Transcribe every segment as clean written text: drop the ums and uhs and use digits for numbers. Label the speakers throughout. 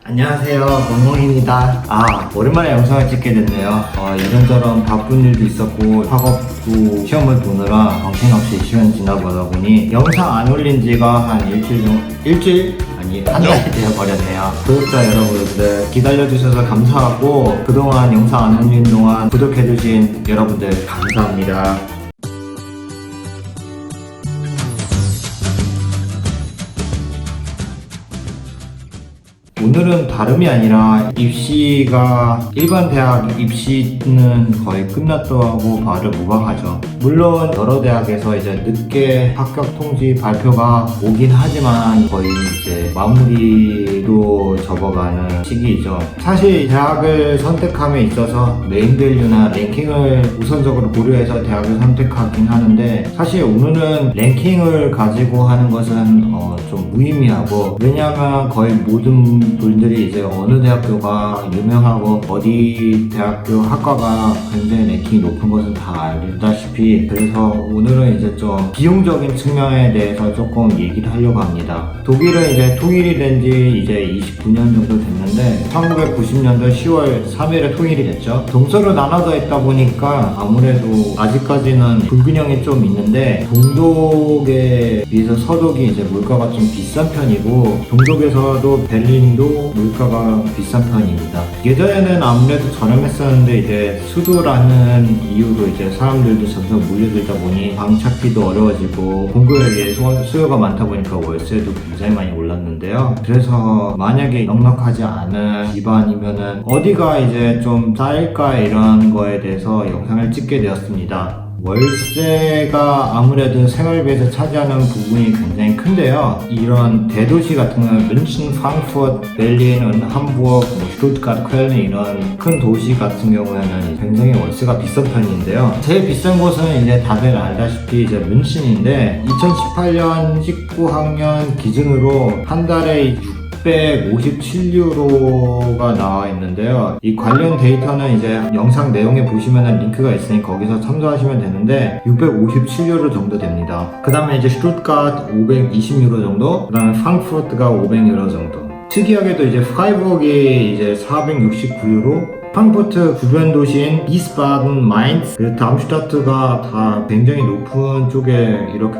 Speaker 1: 안녕하세요, 멍멍입니다. 오랜만에 영상을 찍게 됐네요. 이런저런 바쁜 일도 있었고 학업도 시험을 보느라 정신없이 시간 지나보다 보니 영상 안 올린 지가 한 한 달이 되어버렸네요. 구독자 여러분들 기다려주셔서 감사하고 그동안 영상 안 올린 동안 구독해주신 여러분들 감사합니다. 오늘은 다름이 아니라 입시가 일반 대학 입시는 거의 끝났다고 말을 무방하죠. 물론 여러 대학에서 이제 늦게 합격 통지 발표가 오긴 하지만 거의 이제 마무리로 접어가는 시기이죠. 사실 대학을 선택함에 있어서 메인밸류나 랭킹을 우선적으로 고려해서 대학을 선택하긴 하는데 사실 오늘은 랭킹을 가지고 하는 것은 좀 무의미하고, 왜냐하면 거의 모든 분들이 이제 어느 대학교가 유명하고 어디 대학교 학과가 굉장히 랭킹이 높은 것은 다 알다시피, 그래서 오늘은 이제 좀 비용적인 측면에 대해서 조금 얘기를 하려고 합니다. 독일은 이제 통일이 된 지 이제 29년 정도 됐는데 1990년도 10월 3일에 통일이 됐죠. 동서로 나눠져 있다 보니까 아무래도 아직까지는 불균형이 좀 있는데, 동독에 비해서 서독이 이제 물가가 좀 비싼 편이고 동독에서도 베를린도 물가가 비싼 편입니다. 예전에는 아무래도 저렴했었는데 이제 수도라는 이유로 이제 사람들도 점점 몰려들다 보니 방 찾기도 어려워지고 공급에 비해 수요가 많다 보니까 월세도 굉장히 많이 올랐는데요. 그래서 만약에 넉넉하지 않은 집안이면은 어디가 이제 좀 쌀까 이런 거에 대해서 영상을 찍게 되었습니다. 월세가 아무래도 생활비에서 차지하는 부분이 굉장히 큰데요. 이런 대도시 같은 경우는 뮌헨, 프랑크푸르트, 베를린, 함부르크, 슈투트가르트, 쾰른 이런 큰 도시 같은 경우에는 굉장히 월세가 비싼 편인데요. 제일 비싼 곳은 이제 다들 알다시피 이제 뮌헨인데 2018년 19학년 기준으로 한 달에 657유로가 나와 있는데요. 이 관련 데이터는 이제 영상 내용에 보시면 링크가 있으니 거기서 참조하시면 되는데 657유로 정도 됩니다. 그 다음에 이제 슈투트가르트 520유로 정도, 그 다음에 프랑크푸르트가 500유로 정도. 특이하게도 이제 프라이부르크이 이제 469유로, 프랑크푸르트 주변 도시인 비스바든, 마인츠, 그리고 담슈타트가 다 굉장히 높은 쪽에 이렇게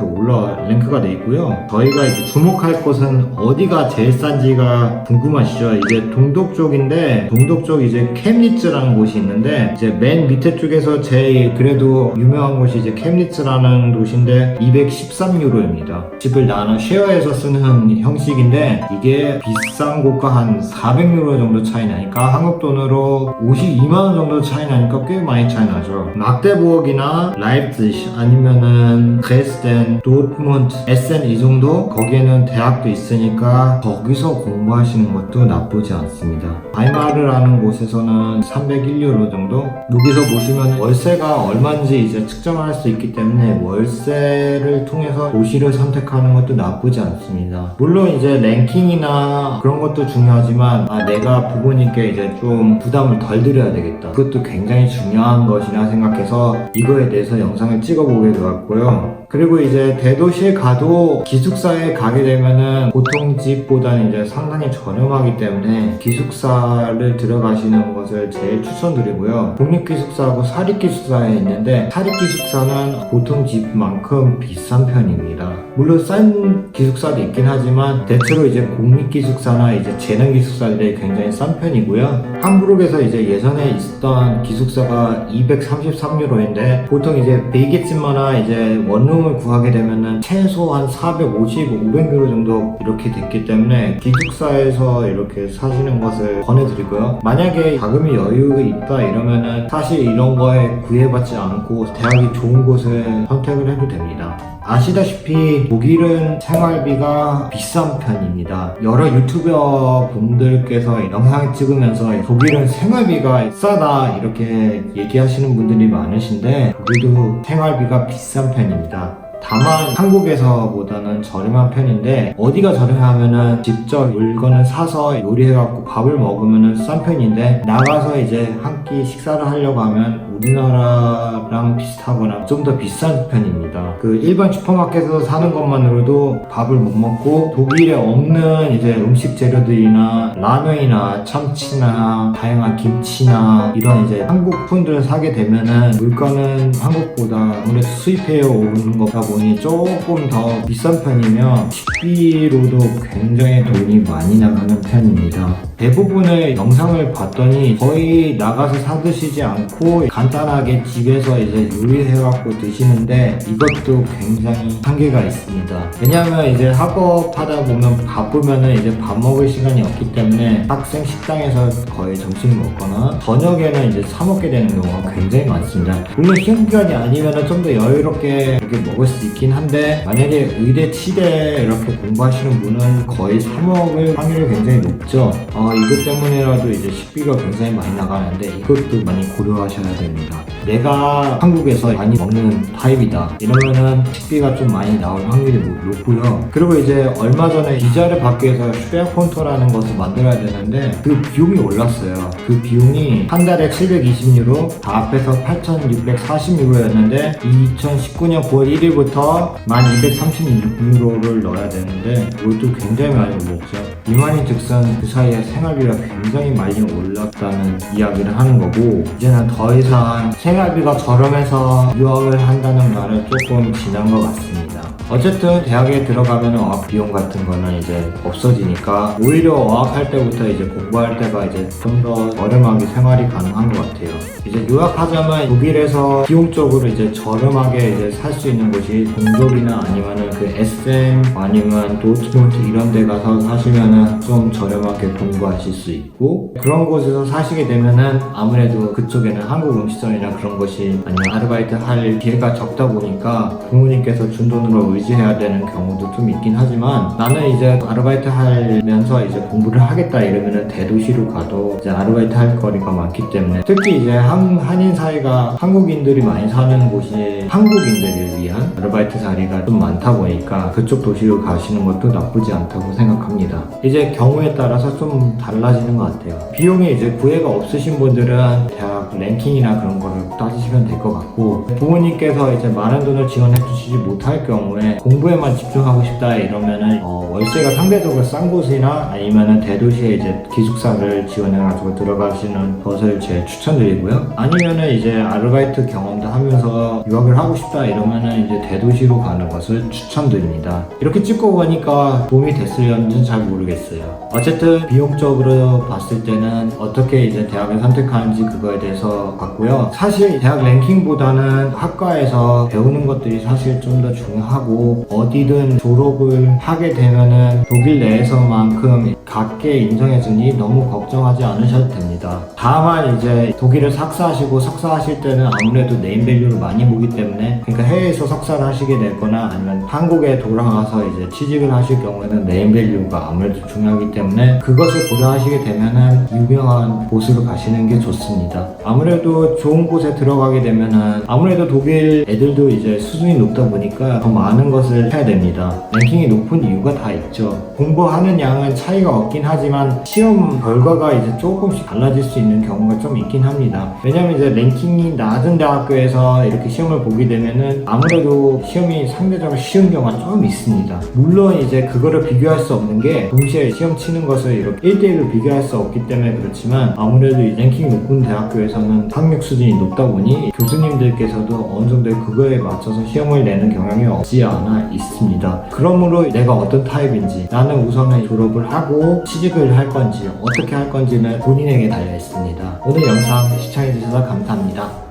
Speaker 1: 랭크가 돼 있고요. 저희가 이제 주목할 곳은 어디가 제일 싼지가 궁금하시죠? 이제 동독 쪽인데, 동독 쪽 이제 캠니츠라는 곳이 있는데, 이제 맨 밑에 쪽에서 제일 그래도 유명한 곳이 이제 캠니츠라는 도시인데 213유로입니다. 집을 나눠 쉐어해서 쓰는 형식인데 이게 비싼 곳과 한 400유로 정도 차이 나니까 한국 돈으로 52만원 정도 차이 나니까 꽤 많이 차이 나죠. 막데부르크나 라이프치히 아니면은 드레스덴, 도트문트, 에센 이 정도, 거기에는 대학도 있으니까 거기서 공부하시는 것도 나쁘지 않습니다. 바이마르라는 곳에서는 301유로 정도. 여기서 보시면 월세가 얼마인지 이제 측정할 수 있기 때문에 월세를 통해서 도시를 선택하는 것도 나쁘지 않습니다. 물론 이제 랭킹이나 그런 것도 중요하지만 내가 부모님께 이제 좀 부담을 덜 드려야 되겠다, 그것도 굉장히 중요한 것이라 생각해서 이거에 대해서 영상을 찍어보게 되었고요. 그리고 이제 대도시에 가도 기숙사에 가게 되면은 보통 집보다는 이제 상당히 저렴하기 때문에 기숙사를 들어가시는 것을 제일 추천드리고요. 공립기숙사하고 사립기숙사에 있는데 사립기숙사는 보통 집만큼 비싼 편입니다. 물론 싼 기숙사도 있긴 하지만 대체로 이제 공립기숙사나 이제 재능기숙사들이 굉장히 싼 편이고요. 함부르크에서 이제 예전에 있었던 기숙사가 233유로인데 보통 이제 베이게츠머나 이제 원룸을 구하게 되면은 최소한 450, 500유로 정도 이렇게 됐기 때문에 기숙사에서 이렇게 사시는 것을 권해드리고요. 만약에 자금이 여유가 있다 이러면은 사실 이런 거에 구애받지 않고 대학이 좋은 곳을 선택을 해도 됩니다. 아시다시피 독일은 생활비가 비싼 편입니다. 여러 유튜버 분들께서 영상을 찍으면서 독일은 생활비가 싸다 이렇게 얘기하시는 분들이 많으신데 독일도 생활비가 비싼 편입니다. 다만 한국에서보다는 저렴한 편인데, 어디가 저렴하면은 직접 물건을 사서 요리해갖고 밥을 먹으면은 싼 편인데, 나가서 이제 한 끼 식사를 하려고 하면 우리나라랑 비슷하거나 좀 더 비싼 편입니다. 그 일반 슈퍼마켓에서 사는 것만으로도 밥을 못 먹고, 독일에 없는 이제 음식 재료들이나 라면이나 참치나 다양한 김치나 이런 이제 한국 푼들을 사게 되면은 물가는 한국보다 아무래도 수입해어 오는 거다 보니 조금 더 비싼 편이며 식비로도 굉장히 돈이 많이 나가는 편입니다. 대부분의 영상을 봤더니 거의 나가서 사 드시지 않고 간단하게 집에서 이제 요리해갖고 드시는데, 이것도 굉장히 한계가 있습니다. 왜냐하면 이제 학업하다 보면 바쁘면은 이제 밥 먹을 시간이 없기 때문에 학생 식당에서 거의 점심을 먹거나 저녁에는 이제 사 먹게 되는 경우가 굉장히 많습니다. 물론 시험 기간이 아니면은 좀 더 여유롭게 이렇게 먹을 수 있긴 한데, 만약에 의대 치대 이렇게 공부하시는 분은 거의 사 먹을 확률이 굉장히 높죠. 이것 때문에라도 이제 식비가 굉장히 많이 나가는데, 이것도 많이 고려하셔야 됩니다. 내가 한국에서 많이 먹는 타입이다 이러면은 식비가 좀 많이 나올 확률이 높고요. 그리고 이제 얼마 전에 비자를 받기 위해서 슈페어콘토라는 것을 만들어야 되는데, 그 비용이 올랐어요. 그 비용이 한 달에 720유로, 다 합해서 8,640유로였는데 2019년 9월 1일부터 1,236유로를 넣어야 되는데, 이것도 굉장히 많이 올랐죠. 이만희 즉슨 그 사이에 생활비가 굉장히 많이 올랐다는 이야기를 하는 거고, 이제는 더 이상 생활비가 저렴해서 유학을 한다는 말은 조금 지난 것 같습니다. 어쨌든 대학에 들어가면 어학 비용 같은 거는 이제 없어지니까, 오히려 어학할 때부터 이제 공부할 때가 이제 좀 더 저렴하게 생활이 가능한 것 같아요. 이제 유학하자면 독일에서 비용적으로 이제 저렴하게 이제 살 수 있는 곳이 동족이나 아니면은 그 SM 아니면 도트문트 이런 데 가서 사시면은 좀 저렴하게 공부하실 수 있고, 그런 곳에서 사시게 되면은 아무래도 그쪽에는 한국 음식점이나 그런 것이 아니면 아르바이트 할 기회가 적다 보니까 부모님께서 준 돈으로 의지해야 되는 경우도 좀 있긴 하지만, 나는 이제 아르바이트 하면서 이제 공부를 하겠다 이러면은 대도시로 가도 이제 아르바이트 할 거리가 많기 때문에, 특히 이제 한인 사회가 한국인들이 많이 사는 곳이 한국인들을 위한 아르바이트 자리가 좀 많다 보니까 그쪽 도시로 가시는 것도 나쁘지 않다고 생각합니다. 이제 경우에 따라서 좀 달라지는 것 같아요. 비용이 이제 구애가 없으신 분들은 대학 랭킹이나 그런 거를 따지시면 될 것 같고, 부모님께서 이제 많은 돈을 지원해 주시지 못할 경우에 공부에만 집중하고 싶다 이러면은 월세가 상대적으로 싼 곳이나 아니면은 대도시에 이제 기숙사를 지원해가지고 들어가시는 것을 제일 추천드리고요. 아니면은 이제 아르바이트 경험도 하면서 유학을 하고 싶다 이러면은 이제 대도시로 가는 것을 추천드립니다. 이렇게 찍고 보니까 도움이 됐을런지는 잘 모르겠어요. 어쨌든 비용적으로 봤을 때는 어떻게 이제 대학을 선택하는지 그거에 대해서 봤고요. 사실 대학 랭킹보다는 학과에서 배우는 것들이 사실 좀 더 중요하고, 어디든 졸업을 하게 되면은 독일 내에서만큼 각계 인정해주니 너무 걱정하지 않으셔도 됩니다. 다만 이제 독일을 석사하시고 석사하실 때는 아무래도 네임밸류를 많이 보기 때문에, 그러니까 해외에서 석사를 하시게 되거나 아니면 한국에 돌아가서 이제 취직을 하실 경우에는 네임밸류가 아무래도 중요하기 때문에, 그것을 고려하시게 되면은 유명한 곳으로 가시는 게 좋습니다. 아무래도 좋은 곳에 들어가게 되면은 아무래도 독일 애들도 이제 수준이 높다 보니까 더 많은 것을 해야 됩니다. 랭킹이 높은 이유가 다 있죠. 공부하는 양은 차이가 없긴 하지만 시험 결과가 이제 조금씩 달라질 수 있는 경우가 좀 있긴 합니다. 왜냐면 이제 랭킹이 낮은 대학교에서 이렇게 시험을 보게 되면은 아무래도 시험이 상대적으로 쉬운 경우가 좀 있습니다. 물론 이제 그거를 비교할 수 없는 게, 동시에 시험 치는 것을 이렇게 1대1로 비교할 수 없기 때문에 그렇지만, 아무래도 이 랭킹이 높은 대학교에서는 학력 수준이 높다 보니 교수님들께서도 어느 정도 그거에 맞춰서 시험을 내는 경향이 없지 않아 있습니다. 그러므로 내가 어떤 타입인지, 나는 우선은 졸업을 하고 취직을 할 건지 어떻게 할 건지는 본인에게 달려 있습니다. 오늘 영상 시청해주셔서 감사합니다.